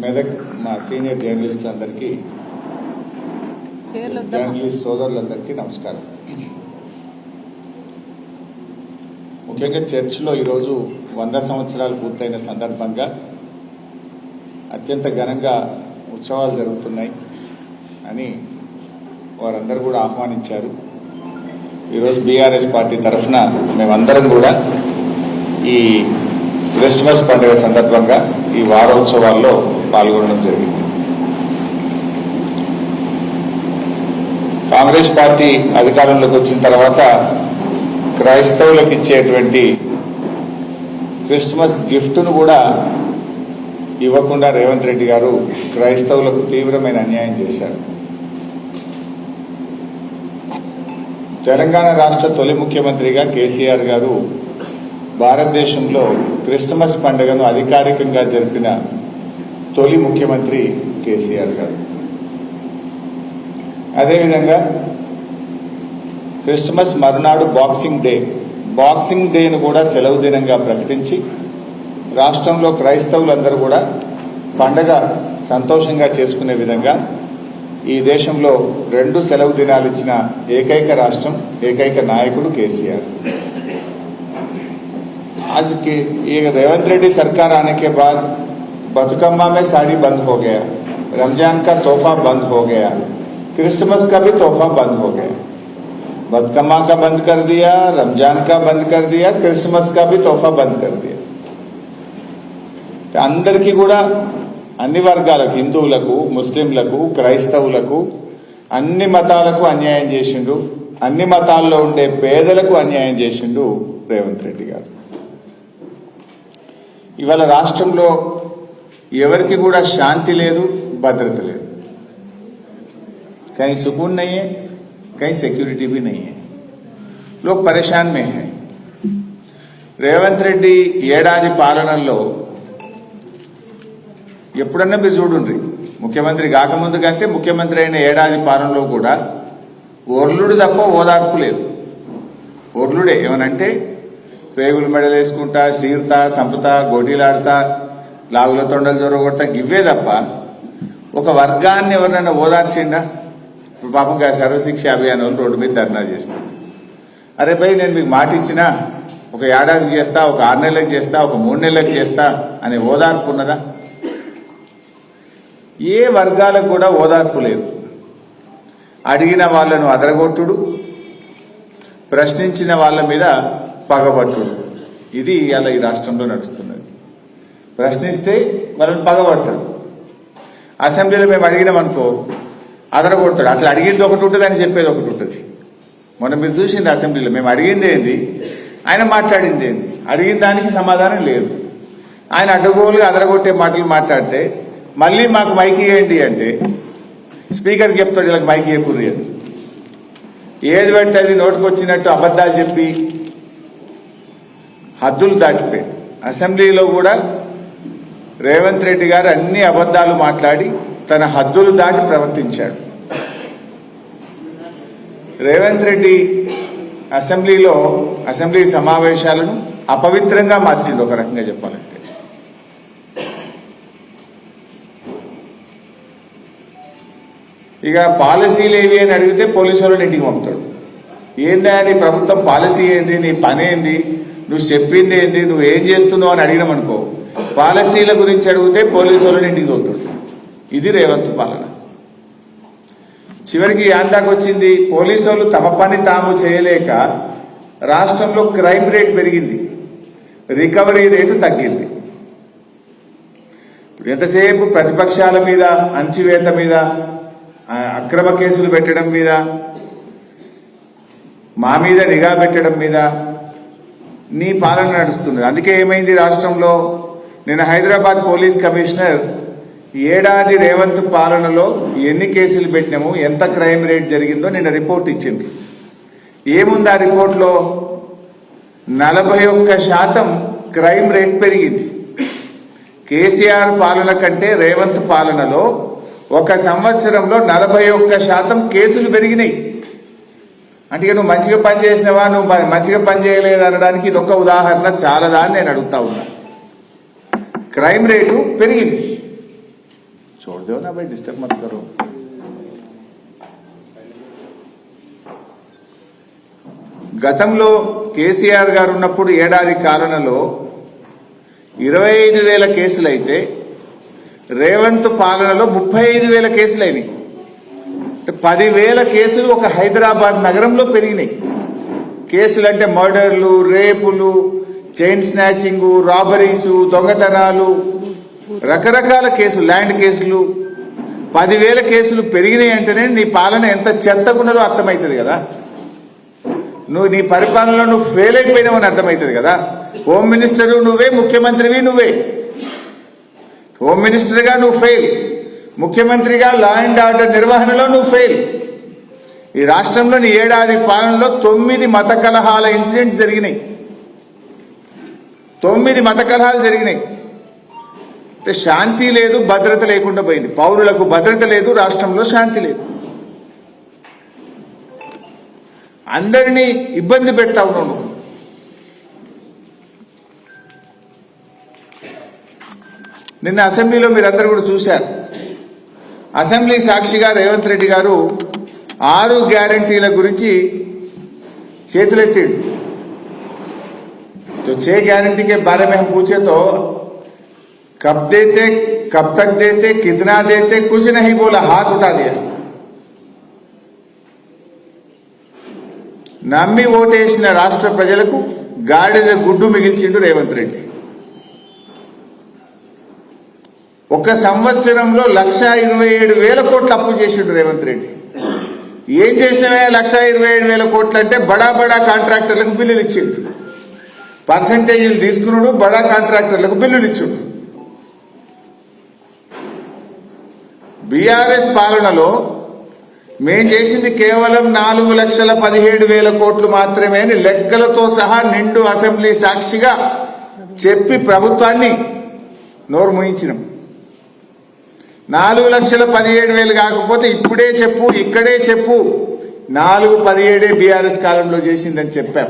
మెదక్ మా senior జర్నలిస్టులందరికీ journalist సోదరులందరికీ నమస్కారం. ముఖ్యంగా చర్చిలో ఈరోజు 100 సంవత్సరాలు పూర్తయిన సందర్భంగా అత్యంత ఘనంగా ఉత్సవాలు జరుగుతున్నాయి అని వారందరూ కూడా ఆహ్వానించారు. ఈరోజు బీఆర్ఎస్ పార్టీ తరఫున మేమందరం కూడా ఈ క్రిస్మస్ పండుగ సందర్భంగా ఈ వారోత్సవాల్లో పాల్గొనడం జరిగింది. కాంగ్రెస్ పార్టీ అధికారంలోకి వచ్చిన తర్వాత క్రైస్తవులకు ఇచ్చేటువంటి క్రిస్మస్ గిఫ్ట్ను కూడా ఇవ్వకుండా రేవంత్ రెడ్డి గారు క్రైస్తవులకు తీవ్రమైన అన్యాయం చేశారు. తెలంగాణ రాష్ట్ర తొలి ముఖ్యమంత్రిగా కేసీఆర్ గారు భారతదేశంలో క్రిస్మస్ పండుగను అధికారికంగా జరిపిన తొలి ముఖ్యమంత్రి కేసీఆర్ గారు. అదేవిధంగా క్రిస్మస్ మరునాడు బాక్సింగ్ డేను కూడా సెలవు దినంగా ప్రకటించి రాష్ట్రంలో క్రైస్తవులందరూ కూడా పండగ సంతోషంగా చేసుకునే విధంగా ఈ దేశంలో 2 సెలవు దినాలు ఇచ్చిన ఏకైక రాష్ట్రం, ఏకైక నాయకుడు కేసీఆర్. आज के ये रेवंत रेड्डी सरकार आने के बाद बतुकम्मा में साड़ी बंद हो गया, रमजान का तोहफा बंद हो गया, क्रिसमस का भी तोहफा बंद हो गया. बतुकम्मा का बंद कर दिया, रमजान का बंद कर दिया, क्रिसमस का भी तोहफा बंद कर दिया. అందరికీ కూడా అన్ని వర్గాలకు, హిందువులకు, ముస్లింలకు, క్రైస్తవులకు, అన్ని మతాలకు అన్యాయం చేసిండు. అన్ని మతాల్లో ఉండే పేదలకు అన్యాయం చేసిండు రేవంత్ రెడ్డి గారు. ఇవాళ రాష్ట్రంలో ఎవరికి కూడా శాంతి లేదు, భద్రత లేదు. कहीं सुकून नहीं है, कहीं सिक्योरिटी भी नहीं है. लोग परेशान में हैं. రేవంత్ రెడ్డి ఏడాది పాలనలో ఎప్పుడన్నా మీరు చూడుండ్రి, ముఖ్యమంత్రి కాకముందు కంటే ముఖ్యమంత్రి అయిన ఏడాది పాలనలో కూడా ఓర్లుడు తప్ప ఓదార్పు లేదు. ఓర్లుడే ఏమనంటే పేగులు మెడలు వేసుకుంటా, సీర్తా, సంపుతా, గోటీలాడతా, లాగుల తొండలు జొరగొడతా, గివ్వే తప్ప ఒక వర్గాన్ని ఎవరినైనా ఓదార్చిండా? ఇప్పుడు పాపం సర్వశిక్ష అభియాన్ వాళ్ళు రోడ్డు మీద ధర్నా చేస్తారు. అరే భయ్, నేను మీకు మాట ఇచ్చినా ఒక ఏడాది చేస్తా, ఒక 6 నెలలకు చేస్తా, ఒక 3 నెలలకు చేస్తా అనే ఓదార్పు ఉన్నదా? ఏ వర్గాలకు కూడా ఓదార్పు లేదు. అడిగిన వాళ్లను అదరగొట్టుడు, ప్రశ్నించిన వాళ్ళ మీద పగబట్టుడు, ఇది అలా ఈ రాష్ట్రంలో నడుస్తున్నది. ప్రశ్నిస్తే వాళ్ళని పగబడతాడు. అసెంబ్లీలో మేము అడిగినామనుకో అదరగొడతాడు. అసలు అడిగింది ఒకటి ఉంటుంది అని చెప్పేది ఒకటి ఉంటుంది. మొన్న మీరు చూసింది అసెంబ్లీలో మేము అడిగింది ఏంది, ఆయన మాట్లాడింది ఏంది, అడిగిన దానికి సమాధానం లేదు. ఆయన అడ్డగోలుగా అదరగొట్టే మాటలు మాట్లాడితే మళ్ళీ మాకు మైకి ఏంటి అంటే స్పీకర్కి చెప్తాడు, ఇలా మైకి ఏపుర్రి అని. ఏది పెడితే అది నోటుకు వచ్చినట్టు అబద్ధాలు చెప్పి హద్దులు దాటిపోయాడు. అసెంబ్లీలో కూడా రేవంత్ రెడ్డి గారు అన్ని అబద్ధాలు మాట్లాడి తన హద్దులు దాటి ప్రవర్తించాడు. రేవంత్ రెడ్డి అసెంబ్లీ సమావేశాలను అపవిత్రంగా మార్చింది ఒక రకంగా చెప్పాలంటే. ఇక పాలసీలు ఏవి అని అడిగితే పోలీసు వాళ్ళని ఇంటికి పంపుతాడు. ఏందా నీ ప్రభుత్వం పాలసీ ఏంది, నీ పని ఏంది, నువ్వు చెప్పింది ఏంది, నువ్వు ఏం చేస్తున్నావు అని అడిగినామనుకో, పాలసీల గురించి అడిగితే పోలీసు వాళ్ళని ఇంటికి తోలుతాడు. ఇది రేవంత్ పాలన. చివరికి యాందాకు వచ్చింది, పోలీసు వాళ్ళు తమ పని తాము చేయలేక రాష్ట్రంలో క్రైమ్ రేట్ పెరిగింది, రికవరీ రేటు తగ్గింది. ఎంతసేపు ప్రతిపక్షాల మీద అణచివేత మీద, అక్రమ కేసులు పెట్టడం మీద, మా మీద నిఘా పెట్టడం మీద నీ పాలన నడుస్తుంది. అందుకే ఏమైంది రాష్ట్రంలో, నిన్న హైదరాబాద్ పోలీస్ కమిషనర్ ఏడాది రేవంత్ పాలనలో ఎన్ని కేసులు పెట్టినాము, ఎంత క్రైమ్ రేట్ జరిగిందో నిన్న రిపోర్ట్ ఇచ్చింది. ఏముంది ఆ రిపోర్ట్లో? 41% క్రైమ్ రేట్ పెరిగింది. కేసీఆర్ పాలన కంటే రేవంత్ పాలనలో 1 సంవత్సరంలో 41% కేసులు పెరిగినాయి. అంటే నువ్వు మంచిగా పని చేసినవా, నువ్వు మంచిగా పని చేయలేదు అనడానికి ఇది ఒక ఉదాహరణ చాలదా అని నేను అడుగుతా ఉన్నా. క్రైమ్ రేటు పెరిగింది. छोड़ दो ना भाई, डिस्टर्ब मत करो। గతంలో కేసీఆర్ గారు ఉన్నప్పుడు ఏడాది కాలంలో 25,000 కేసులైతే రేవంత్ పాలనలో 35,000 కేసులైనాయి. 10,000 కేసులు ఒక హైదరాబాద్ నగరంలో పెరిగినాయి. కేసులు అంటే మర్డర్లు, రేపులు, చైన్ స్నాచింగ్, రాబరీస్, దొంగతనాలు, రకరకాల కేసులు, ల్యాండ్ కేసులు 10,000 కేసులు పెరిగినాయి అంటేనే నీ పాలన ఎంత చెత్తకున్నదో అర్థమవుతుంది కదా. నువ్వు నీ పరిపాలనలో నువ్వు ఫెయిల్ అయిపోయినావని అర్థమవుతుంది కదా. హోమ్ మినిస్టర్ నువ్వే, ముఖ్యమంత్రివి నువ్వే. హోమ్ మినిస్టర్ గా నువ్వు ఫెయిల్, ముఖ్యమంత్రిగా లా అండ్ ఆర్డర్ నిర్వహణలో నువ్వు ఫెయిల్. ఈ రాష్ట్రంలో నీ ఏడాది పాలనలో 9 మత కలహాల ఇన్సిడెంట్స్ జరిగినాయి. 9 మత కలహాలు జరిగినాయి. శాంతి లేదు, భద్రత లేకుండా పోయింది. పౌరులకు భద్రత లేదు, రాష్ట్రంలో శాంతి లేదు. అందరినీ ఇబ్బంది పెడతావు నువ్వు. నిన్న అసెంబ్లీలో మీరందరూ కూడా చూశారు. అసెంబ్లీ సాక్షిగా రేవంత్ రెడ్డి గారు 6 గ్యారంటీల గురించి చేతులెత్తిండు. तो 6 गारंटी के बारे में हम पूछे तो कब देते, कब तक देते, कितना देते, कुछ नहीं बोला, हाथ उठा दिया. నమ్మి ఓటేసిన రాష్ట్ర ప్రజలకు గాడిద గుడ్డు మిగిల్చిండు రేవంత్ రెడ్డి. ఒక సంవత్సరంలో 1,27,000 కోట్లు అప్పు చేసిండు రేవంత్ రెడ్డి. ఏం చేసినవే 1,27,000 కోట్లు అంటే బడా బడా కాంట్రాక్టర్లకు బిల్లులు ఇచ్చిండు. పర్సంటేజీలు తీసుకున్నాడు, బడా కాంట్రాక్టర్లకు బిల్లులు ఇచ్చిండు. బీఆర్ఎస్ పాలనలో మేం చేసింది కేవలం 4,17,000 కోట్లు మాత్రమే అని లెక్కలతో సహా నిండు అసెంబ్లీ సాక్షిగా చెప్పి ప్రభుత్వాన్ని నోరు మూయించినాం. 4,17,000 కాకపోతే ఇప్పుడే చెప్పు, ఇక్కడే చెప్పు, 4,17 బీఆర్ఎస్ కాలంలో చేసిందని చెప్పాం.